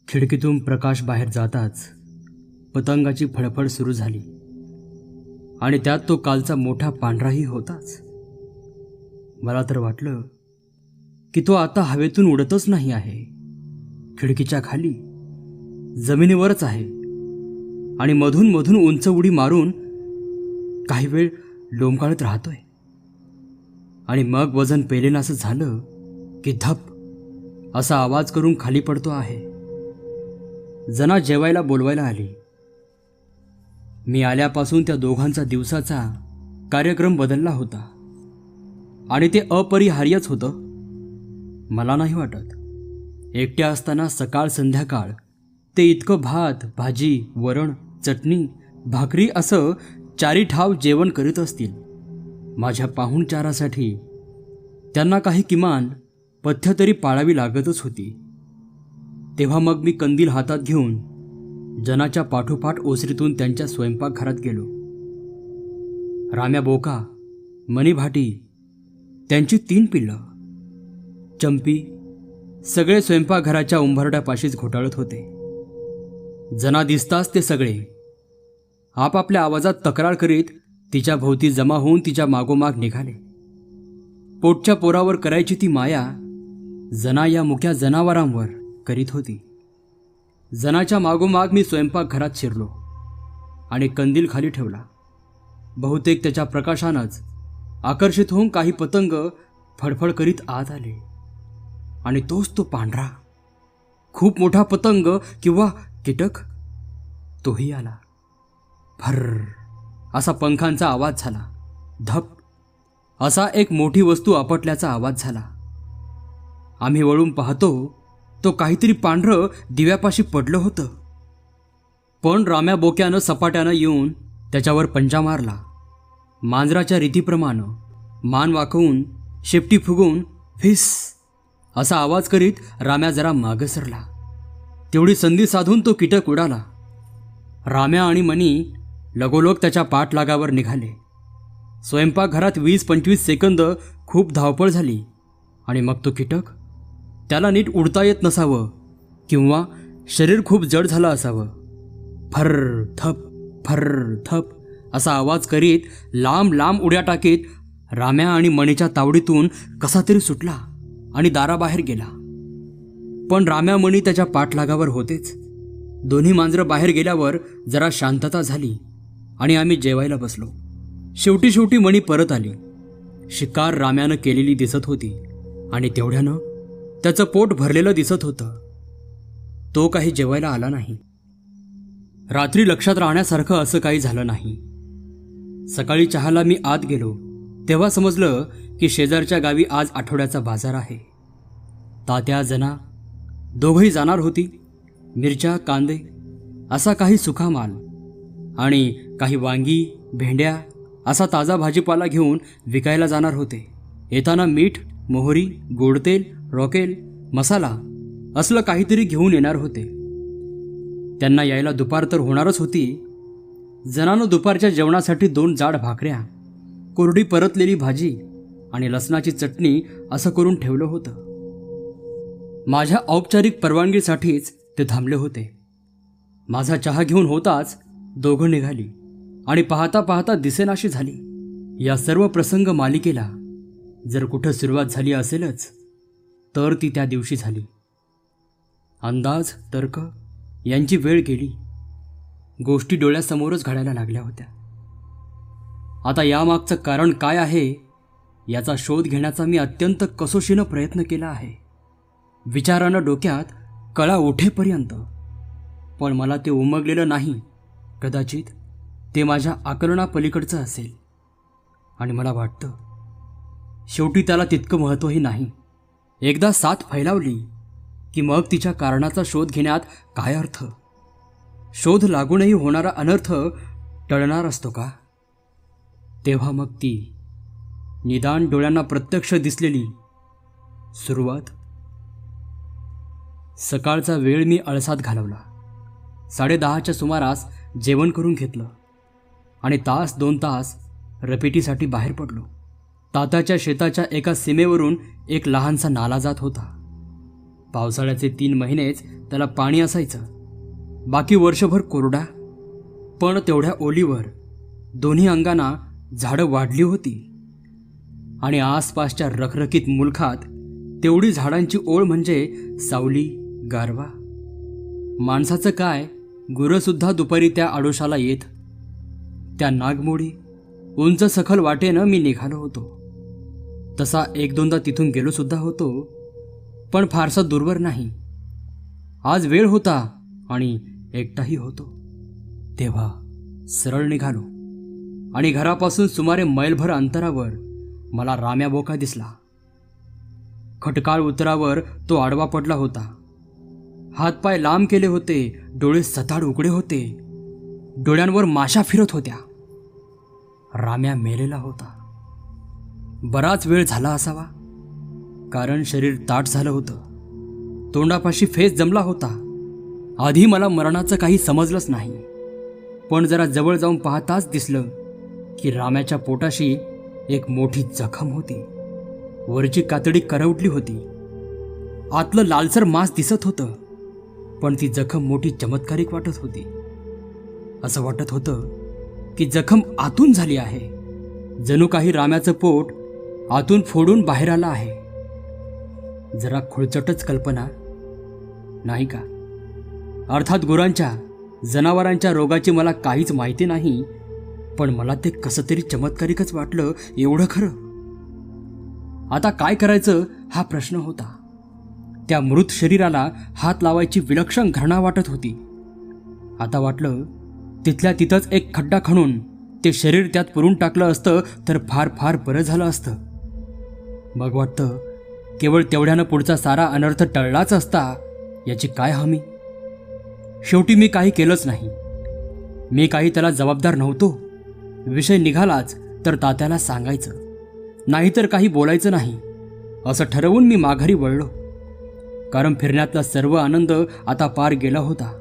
खिडकीतून प्रकाश बाहेर जाताच पतंगाची फळफळ सुरू झाली आणि त्यात तो कालचा मोठा पांढराही होताच. मला तर वाटलं की तो आता हवेतून उडतच नाही आहे, खिडकीच्या खाली जमिनीवरच आहे आणि मधून मधून उंच उडी मारून काही वेळ लोंबकाळत राहतोय आणि मग वजन पेलेनासं झालं की धप असा आवाज करून खाली पडतो आहे. जना जेवायला बोलवायला आली. मी आल्यापासून त्या दोघांचा दिवसाचा कार्यक्रम बदलला होता आणि ते अपरिहार्यच होतं. मला नाही वाटत एकट्या असताना सकाळ संध्याकाळ ते इतकं भात भाजी वरण चटणी भाकरी असं चारी ठाव जेवण करीत असतील. माझ्या पाहुणचारासाठी त्यांना काही किमान पथ्य तरी पाळावी लागतच होती. तेव्हा मग मी कंदील हातात घेऊन जनाच्या पाठोपाठ ओसरीतून त्यांच्या स्वयंपाकघरात गेलो. राम्या बोका, मणी भाटी, त्यांची 3 पिल्लं, चंपी सगळे स्वयंपाकघराच्या उंबरड्यापाशीच घोटाळत होते. जना दिसताच ते सगळे आपापल्या आवाजात तक्रार करीत तिच्या भोवती जमा होऊन तिच्या मागोमाग निघाले. पोटच्या पोरावर करायची ती माया जना या मुक्या जनावरांवर करीत होती. जनाच्या मागोमाग मी स्वयंपाकघरात शिरलो आणि कंदील खाली ठेवला. बहुतेक त्याच्या प्रकाशानंच आकर्षित होऊन काही पतंग फडफड करीत आत आले आणि तोच तो पांढरा खूप मोठा पतंग किंवा कीटक तोही आला. भर्र असा पंखांचा आवाज झाला. धप असा एक मोठी वस्तू आपटल्याचा आवाज झाला. आम्ही वळून पाहतो तो काहीतरी पांढरं दिव्यापाशी पडलं होतं. पण राम्या बोक्यानं सपाट्यानं येऊन त्याच्यावर पंजा मारला. मांजराच्या रीतीप्रमाणे मान वाकवून शेपटी फुगवून फिस असा आवाज करीत राम्या जरा मागं सरला. तेवढी संधी साधून तो कीटक उडाला. राम्या आणि मणी लगोलग त्याच्या पाठलागावर निघाले. स्वयंपाकघरात 20-25 सेकंद खूप धावपळ झाली आणि मग तो कीटक, त्याला नीट उडता येत नसावं किंवा शरीर खूप जड झालं असावं, फर थप असा आवाज करीत लांब लांब उड्या टाकीत राम्या आणि मणीच्या तावडीतून कसा तरी सुटला आणि दाराबाहेर गेला. पण राम्या मणी त्याच्या पाठलागावर होतेच. दोन्ही मांजरं बाहेर गेल्यावर जरा शांतता झाली आणि आम्ही जेवायला बसलो. शेवटी मणी परत आली. शिकार राम्यानं केलेली दिसत होती आणि तेवढ्यानं त्याचं पोट भरलेलं दिसत होतं. तो काही जेवायला आला नाही. रात्री लक्षात राहण्यासारखं असं काही झालं नाही. सकाळी चहाला मी आत गेलो तेव्हा समजलं की शेजारच्या गावी आज आठवड्याचा बाजार आहे. तात्या जना दोघंही जाणार होती. मिरच्या कांदे असा काही सुखा माल आणि काही वांगी भेंड्या असा ताजा भाजीपाला घेऊन विकायला जाणार होते. येताना मीठ मोहरी गोडतेल रॉकेल मसाला असलं काहीतरी घेऊन येणार होते. त्यांना यायला दुपार तर होणारच होती. जनानं दुपारच्या जेवणासाठी 2 जाड भाकऱ्या, कोरडी परतलेली भाजी आणि लसणाची चटणी असं करून ठेवलं होतं. माझ्या औपचारिक परवानगीसाठीच ते थांबले होते. माझा चहा घेऊन होताच दोघं निघाली आणि पाहता पाहता दिसेनाशी झाली. या सर्व प्रसंग मालिकेला जर कुठं सुरुवात झाली असेलच तर ती त्या दिवशी झाली. अंदाज तर्क यांची वेळ गेली. गोष्टी डोळ्यासमोरच घडायला लागल्या होत्या. आता यामागचं कारण काय आहे याचा शोध घेण्याचा मी अत्यंत कसोशीनं प्रयत्न केला आहे, विचारानं डोक्यात कळा उठेपर्यंत. पण मला ते उमगलेलं नाही. कदाचित ते माझ्या आकलनापलीकडचं असेल आणि मला वाटतं शेवटी त्याला तितकं महत्त्वही नाही. एकदा साथ फैलावली की मग तिच्या कारणाचा शोध घेण्यात काय अर्थ? शोध लागूनही होणारा अनर्थ टळणार असतो का? तेव्हा मग ती निदान डोळ्यांना प्रत्यक्ष दिसलेली सुरुवात. सकाळचा वेळ मी अळसात घालवला. 10:30च्या सुमारास जेवण करून घेतलं आणि 1-2 तास रपेटीसाठी बाहेर पडलो. तात्याच्या शेताच्या एका सीमेवरून एक लहानसा नाला जात होता. पावसाळ्याचे 3 महिनेच त्याला पाणी असायचं, बाकी वर्षभर कोरडा. पण तेवढ्या ओलीवर दोन्ही अंगांना झाडं वाढली होती आणि आसपासच्या रखरखीत मुलखात तेवढी झाडांची ओळ म्हणजे सावली, गारवा. माणसाचं काय, गुरंसुद्धा दुपारी त्या आडोशाला येत. त्या नागमोडी उंच सखल वाटेनं मी निघालो होतो. तसा 1-2दा तिथून गेलो सुद्धा होतो, पण फारसा दूरवर नाही. आज वेळ होता आणि एकटाही होतो. तेव्हा सरळ निघालो आणि घरापासून सुमारे मैलभर अंतरावर मला राम्या बोका दिसला. खटकाळ उतरावर तो आडवा पडला होता. हातपाय लांब केले होते, डोळे सताड उघडे होते, डोळ्यांवर माशा फिरत होत्या. राम्या मेलेला होता. बराच वेळ झाला असावा, कारण शरीर ताठ झालं होतं. तोंडापाशी फेस जमला होता. आधी मला मरणाचं काही समजलंच नाही, पण जरा जवळ जाऊन पाहताच दिसलं की राम्याच्या पोटाशी एक मोठी जखम होती. वरची कातडी करवटली होती. आतलं लालसर मांस दिसत होतं, पण ती जखम मोठी चमत्कारिक वाटत होती. असं वाटत होतं की जखम आतून झाली आहे. जणू काही राम्याचं पोट आतून फोडून बाहेर आलं आहे. जरा खुळचटच कल्पना, नाही का? अर्थात गुरांच्या, जनावरांच्या रोगाची मला काहीच माहिती नाही, पण मला ते कसं तरी चमत्कारिकच वाटलं, एवढं खरं. आता काय करायचं हा प्रश्न होता. त्या मृत शरीराला हात लावायची विलक्षण घृणा वाटत होती. आता वाटलं तिथल्या तिथंच एक खड्डा खणून ते शरीर त्यात पुरून टाकलं असतं तर फार फार बरं झालं असतं. मग वाटतं केवळ तेवढ्यानं पुढचा सारा अनर्थ टळलाच असता, याची काय हमी. शेवटी मी काही केलंच नाही. मी काही त्याला जबाबदार नव्हतो. विषय निघालाच तर तात्याला सांगायचं, नाहीतर काही बोलायचं नाही, असं ठरवून मी माघारी वळलो. कारण फिरण्यातला सर्व आनंद आता पार गेला होता.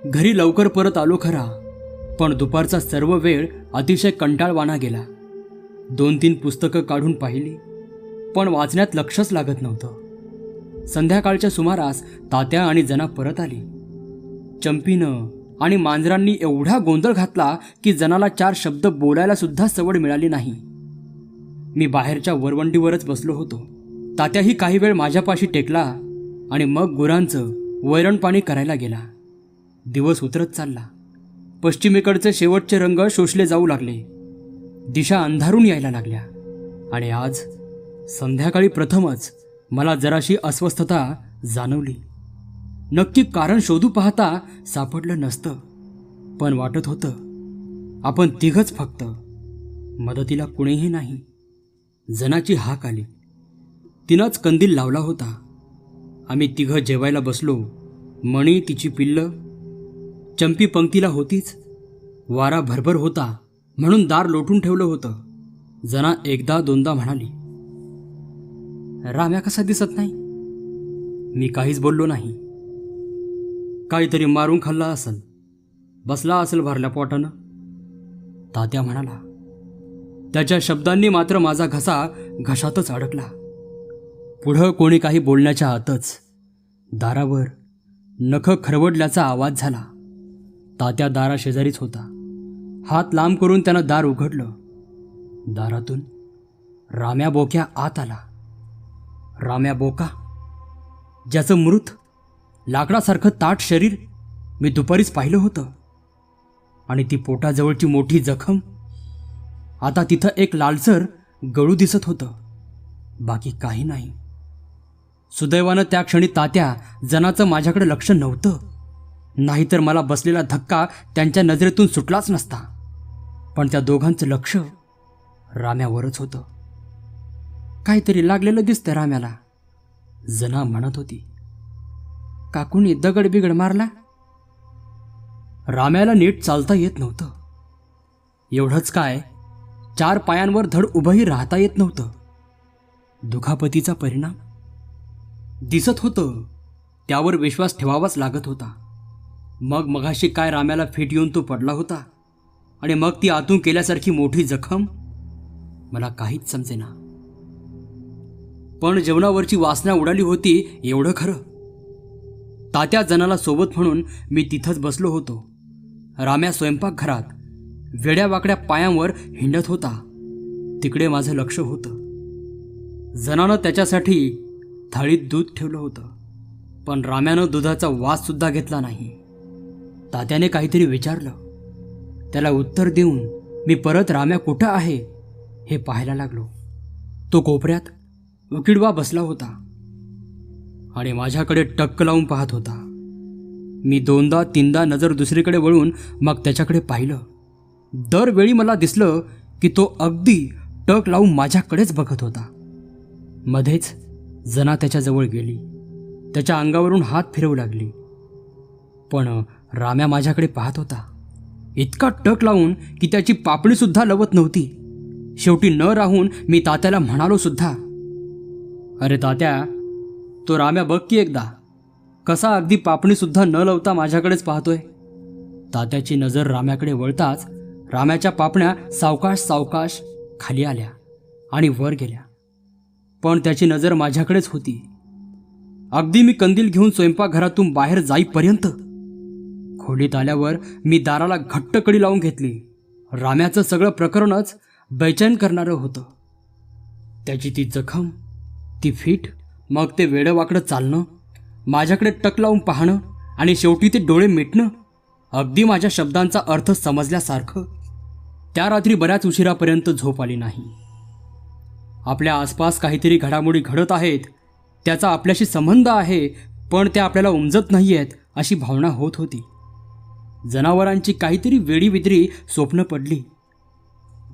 घरी लवकर परत आलो खरा, पण दुपारचा सर्व वेळ अतिशय कंटाळवाणा गेला. 2-3 पुस्तकं काढून पाहिली, पण वाचण्यात लक्षच लागत नव्हतं. संध्याकाळच्या सुमारास तात्या आणि जना परत आली. चंपीनं आणि मांजरांनी एवढा गोंधळ घातला की जनाला 4 शब्द बोलायला सुद्धा सवड मिळाली नाही. मी बाहेरच्या वरवंडीवरच बसलो होतो. तात्याही काही वेळ माझ्यापाशी टेकला आणि मग गुरांचं वैरण पाणी करायला गेला. दिवस उतरत चालला. पश्चिमेकडचे शेवटचे रंग शोषले जाऊ लागले. दिशा अंधारून यायला लागल्या आणि आज संध्याकाळी प्रथमच मला जराशी अस्वस्थता जाणवली. नक्की कारण शोधू पाहता सापडलं नसतं, पण वाटत होतं आपण तिघच फक्त, मदतीला कुणीही नाही. जनाची हाक आली. तिनंच कंदील लावला होता. आम्ही तिघं जेवायला बसलो. मणी, तिची पिल्लं. चंपी पंक्तीला होतीच. वारा भरभर होता म्हणून दार लोटून ठेवलं होतं. जना 1-2दा म्हणाली, राम्या कसा दिसत नाही? मी काहीच बोललो नाही. काहीतरी मारून खाल्ला असेल, बसला असेल भरल्या पोटानं, तात्या म्हणाला. त्याच्या शब्दांनी मात्र माझा घसा घशातच अडकला. पुढं कोणी काही बोलण्याच्या आतच दारावर नखं खरवडल्याचा आवाज झाला. तात्या दाराशेजारीच होता. हात लांब करून त्यानं दार उघडलं. दारातून राम्या बोक्या आत आला. राम्या बोका, ज्याचं मृत लाकडासारखं ताठ शरीर मी दुपारीच पाहिलं होतं, आणि ती पोटाजवळची मोठी जखम. आता तिथं एक लालसर गळू दिसत होतं, बाकी काही नाही. सुदैवानं त्या क्षणी तात्या जनाचं माझ्याकडे लक्ष नव्हतं, नाहीतर मला बसलेला धक्का त्यांच्या नजरेतून सुटलाच नसता. पण त्या दोघांचं लक्ष राम्यावरच होतं. काहीतरी लागलेलं दिसतं राम्याला, जना म्हणत होती. काकूनी दगड बिगड मारला? राम्याला नीट चालता येत नव्हतं. एवढंच काय, 4 पायांवर धड उभंही राहता येत नव्हतं. दुखापतीचा परिणाम दिसत होतं. त्यावर विश्वास ठेवावाच लागत होता. मगाशी काय राम्याला फिट येऊन तो पडला होता, आणि मग ती आतून केल्यासारखी मोठी जखम. मला काहीच समजेना. पण जेवणावरची वासना उडाली होती एवढं खरं. तात्या जनाला सोबत म्हणून मी तिथंच बसलो होतो. राम्या स्वयंपाकघरात वेड्यावाकड्या पायांवर हिंडत होता. तिकडे माझं लक्ष होतं. जनानं त्याच्यासाठी थाळीत दूध ठेवलं होतं, पण राम्यानं दुधाचा वास सुद्धा घेतला नाही. तात्याने काहीतरी विचारलं. त्याला उत्तर देऊन मी परत राम्या कुठं आहे हे पाहायला लागलो. तो कोपऱ्यात उकिडवा बसला होता आणि माझ्याकडे टक्क लावून पाहत होता. मी 2दा-3दा नजर दुसरीकडे वळून मग त्याच्याकडे पाहिलं. दरवेळी मला दिसलं की तो अगदी टक लावून माझ्याकडेच बघत होता. मध्येच जना त्याच्याजवळ गेली. त्याच्या अंगावरून हात फिरवू लागली, पण राम्या माझ्याकडे पाहत होता, इतका टक लावून की त्याची पापणीसुद्धा लवत नव्हती. शेवटी न राहून मी तात्याला म्हणालो सुद्धा, अरे तात्या, तो राम्या बघ की एकदा, कसा अगदी पापणीसुद्धा न लावता माझ्याकडेच पाहतोय. तात्याची नजर राम्याकडे वळताच राम्याच्या पापण्या सावकाश सावकाश खाली आल्या आणि वर गेल्या, पण त्याची नजर माझ्याकडेच होती. अगदी मी कंदील घेऊन स्वयंपाकघरातून बाहेर जाईपर्यंत. खोलीत आल्यावर मी दाराला घट्ट कडी लावून घेतली. राम्याचं सगळं प्रकरणच बेचैन करणारं होतं. त्याची ती जखम, ती फीट, मग ते वेडंवाकडं चालणं, माझ्याकडे टक लावून पाहणं आणि शेवटी ते डोळे मिटणं, अगदी माझ्या शब्दांचा अर्थ समजल्यासारखं. त्या रात्री बऱ्याच उशिरापर्यंत झोप आली नाही. आपल्या आसपास काहीतरी घडामोडी घडत आहेत, त्याचा आपल्याशी संबंध आहे, पण त्या आपल्याला उमजत नाही आहेत अशी भावना होत होती. जनावरांची काहीतरी वेडीविद्री स्वप्न पडली.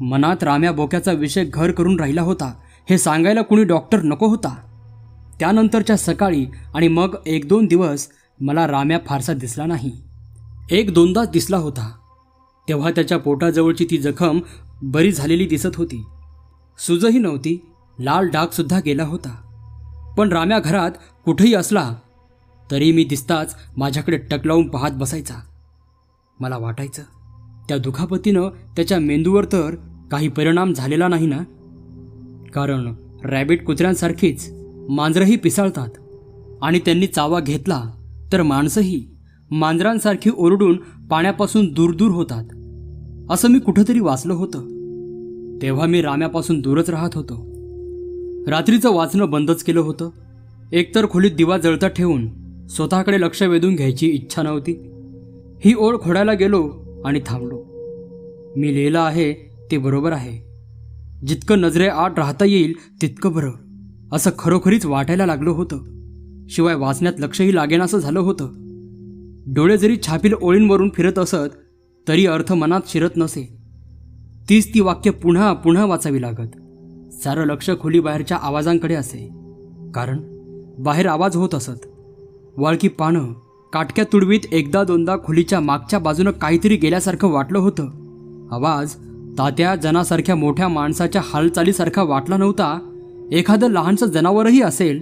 मनात राम्या बोक्याचा विषय घर करून राहिला होता हे सांगायला कुणी डॉक्टर नको होता. त्यानंतरच्या सकाळी आणि मग 1-2 दिवस मला राम्या फारसा दिसला नाही. 1-2दाच दिसला होता. तेव्हा त्याच्या पोटाजवळची ती जखम बरी झालेली दिसत होती. सुजही नव्हती, लाल डागसुद्धा गेला होता. पण राम्या घरात कुठेही असला तरी मी दिसताच माझ्याकडे टक लावून पाहत बसायचा. मला वाटायचं त्या दुखापतीनं त्याच्या मेंदूवर तर काही परिणाम झालेला नाही ना, कारण रॅबिट कुत्र्यांसारखीच मांजरंही पिसाळतात आणि त्यांनी चावा घेतला तर माणसंही मांजरांसारखी ओरडून पाण्यापासून दूर दूर होतात, असं मी कुठंतरी वाचलं होतं. तेव्हा मी राम्यापासून दूरच राहत होतो. रात्रीचं वाचणं बंदच केलं होतं. एकतर खोलीत दिवा जळता ठेवून स्वतःकडे लक्ष वेधून घ्यायची इच्छा नव्हती. ही ओळ खोडायला गेलो आणि थांबलो. मी लिहिलं आहे ते बरोबर आहे. जितकं नजरेआड राहता येईल तितकं बरं, असं खरोखरीच वाटायला लागलं होतं. शिवाय वाचण्यात लक्षही लागेनासं झालं होतं. डोळे जरी छापील ओळींवरून फिरत असत तरी अर्थ मनात शिरत नसे. तीच ती वाक्य पुन्हा पुन्हा वाचावी लागत. सारं लक्ष खोलीबाहेरच्या आवाजांकडे असे, कारण बाहेर आवाज होत असत. वाळकी पानं काटक्या तुडवीत 1-2दा खोलीच्या मागच्या बाजूनं काहीतरी गेल्यासारखं वाटलं होतं. आवाज तात्या जनासारख्या मोठ्या माणसाच्या हालचालीसारखा वाटला नव्हता. एखादं लहानसं जनावरही असेल.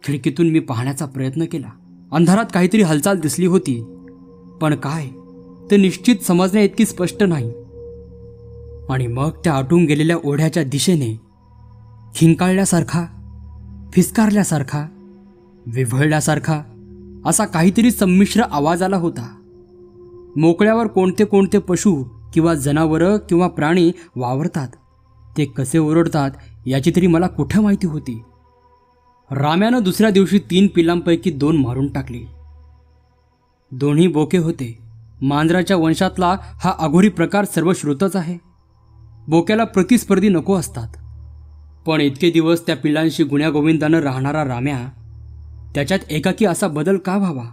खिडकीतून मी पाहण्याचा प्रयत्न केला. अंधारात काहीतरी हालचाल दिसली होती, पण काय ते निश्चित समजण्या इतकी स्पष्ट नाही. आणि मग त्या आटून गेलेल्या ओढ्याच्या दिशेने खिंकाळल्यासारखा, फिसकारल्यासारखा, विव्हळल्यासारखा असा काहीतरी संमिश्र आवाज आला होता. मोकळ्यावर कोणते कोणते पशु किंवा जनावरं किंवा प्राणी वावरतात, ते कसे ओरडतात याची तरी मला कुठं माहिती होती. राम्यानं दुसऱ्या दिवशी 3 पिलांपैकी 2 मारून टाकली. दोन्ही बोके होते. मांजराच्या वंशातला हा अघोरी प्रकार सर्वश्रुतच आहे. बोक्याला प्रतिस्पर्धी नको असतात. पण इतके दिवस त्या पिलांशी गुण्यागोविंदानं राहणारा राम्या, त्याच्यात एकाकी असा बदल का व्हावा?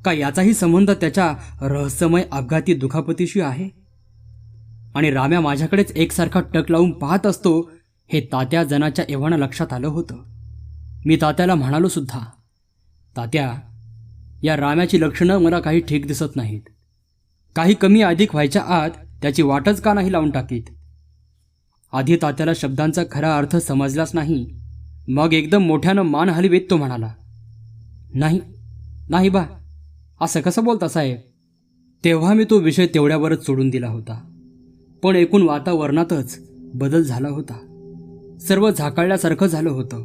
का याचाही संबंध त्याच्या रहस्यमय अपघाती दुखापतीशी आहे? आणि राम्या माझ्याकडेच एकसारखा टक लावून पाहत असतो हे तात्या जनाच्या एव्हाना लक्षात आलं होतं. मी तात्याला म्हणालो सुद्धा, तात्या, या राम्याची लक्षणं मला काही ठीक दिसत नाहीत. काही कमी अधिक व्हायच्या आत त्याची वाटच का नाही लावून टाकीत? आधी तात्याला शब्दांचा खरा अर्थ समजलाच नाही. मग एकदम मोठ्यानं मान हलवीत तो म्हणाला, नाही नाही बा, असं कसं बोलता साहेब? तेव्हा मी तो विषय तेवढ्यावरच सोडून दिला होता. पण एकूण वातावरणातच बदल झाला होता. सर्व झाकाळल्यासारखं झालं होतं.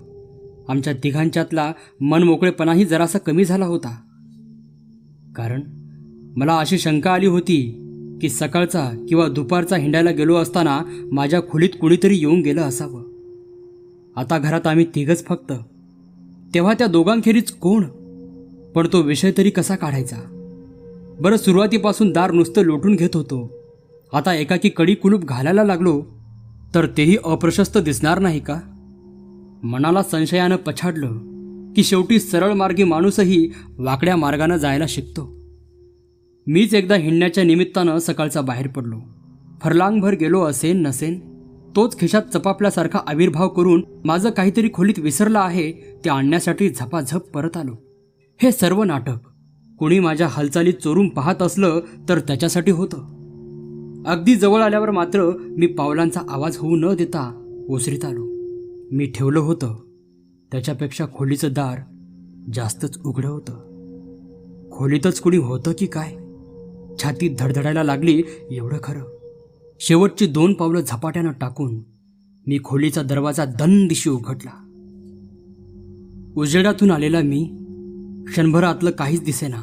आमच्या तिघांच्यातला मनमोकळेपणाही जरासा कमी झाला होता. कारण मला अशी शंका आली होती की सकाळचा किंवा दुपारचा हिंडायला गेलो असताना माझ्या खोलीत कुणीतरी येऊन गेलं असावं. आता घरात आम्ही तिघच फक्त. तेव्हा त्या दोघांखेरीज कोण? पण तो विषय तरी कसा काढायचा? बरं, सुरुवातीपासून दार नुसतं लोटून घेत होतो. आता एकाकी कडी कुलूप घालायला लागलो तर तेही अप्रशस्त दिसणार नाही का? मनाला संशयानं पछाडलं की शेवटी सरळ मार्गी माणूसही वाकड्या मार्गानं जायला शिकतो. मीच एकदा हिंडण्याच्या निमित्तानं सकाळचा बाहेर पडलो. फरलांगभर गेलो असेन नसेन, तोच खिशात चपापल्यासारखा आविर्भाव करून माझं काहीतरी खोलीत विसरलं आहे ते आणण्यासाठी झपाझप परत आलो. हे सर्व नाटक कुणी माझ्या हालचाली चोरून पाहत असलं तर त्याच्यासाठी होतं. अगदी जवळ आल्यावर मात्र मी पावलांचा आवाज होऊ न देता ओसरीत आलो. मी ठेवलं होतं त्याच्यापेक्षा खोलीचं दार जास्तच उघडं होतं. खोलीतच कुणी होतं की काय? छातीत धडधडायला लागली एवढं खरं. शेवटची 2 पावलं झपाट्यानं टाकून मी खोलीचा दरवाजा दनदिशी उघडला. उजेडातून आलेला मी क्षणभरातलं काहीच दिसेना.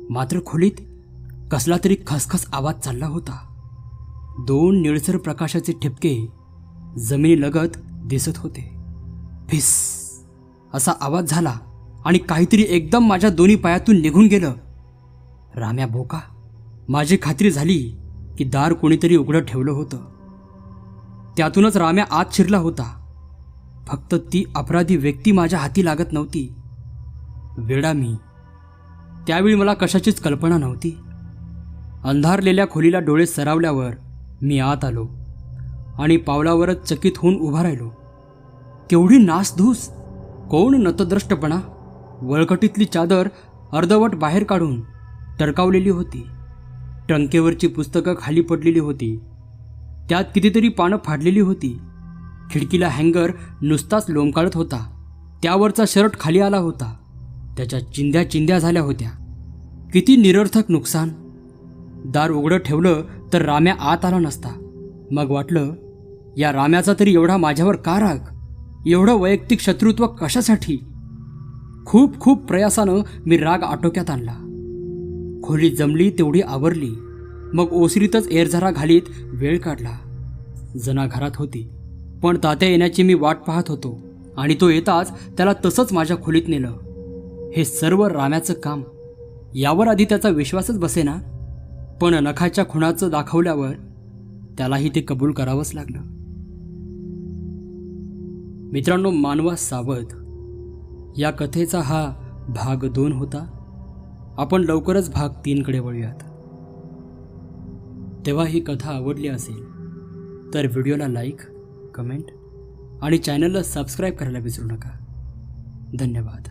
मात्र खोलीत कसला तरी खसखस आवाज चालला होता. 2 निळसर प्रकाशाचे ठिपके जमिनीलगत दिसत होते. फिस असा आवाज झाला आणि काहीतरी एकदम माझ्या दोन्ही पायातून निघून गेलं. राम्या बोका. माझी खात्री झाली की दार कोणीतरी उघडं ठेवलं होतं. त्यातूनच राम्या आत शिरला होता. फक्त ती अपराधी व्यक्ती माझ्या हाती लागत नव्हती. वेडा मी. त्यावेळी मला कशाचीच कल्पना नव्हती. अंधारलेल्या खोलीला डोळे सरावल्यावर मी आत आलो आणि पावलावरच चकित होऊन उभा राहिलो. केवढी नासधूस! कोण नतद्रष्टपणा! वळकटीतली चादर अर्धवट बाहेर काढून टरकावलेली होती. टंकेवरची पुस्तकं खाली पडलेली होती. त्यात कितीतरी पानं फाडलेली होती. खिडकीला हँगर नुसताच लोंबकाळत होता. त्यावरचा शर्ट खाली आला होता. त्याच्या चिंध्या चिंध्या झाल्या होत्या. किती निरर्थक नुकसान! दार उघडं ठेवलं तर राम्या आत आला नसता. मग वाटलं, या राम्याचा तरी एवढा माझ्यावर का राग? एवढं वैयक्तिक शत्रुत्व कशासाठी? खूप खूप प्रयासानं मी राग आटोक्यात आणला. खोली जमली तेवढी आवरली. मग ओसरीतच एरझारा घालीत वेळ काढला. जना घरात होती, पण तात्या येण्याची मी वाट पाहत होतो आणि तो येताच त्याला तसंच माझ्या खोलीत नेलं. हे सर्व राम्याचं काम. यावर आधी त्याचा विश्वासच बसेना. पण नखाच्या खुणाचं दाखवल्यावर त्यालाही ते कबूल करावंच लागलं. मित्रांनो, मानवा सावध या कथेचा हा भाग 2 होता. आपण लवकरच भाग 3 कडे वळूयात. तेव्हा ही कथा आवडली असेल तर व्हिडिओला लाईक, कमेंट आणि चॅनलला सबस्क्राईब करायला विसरू नका. धन्यवाद.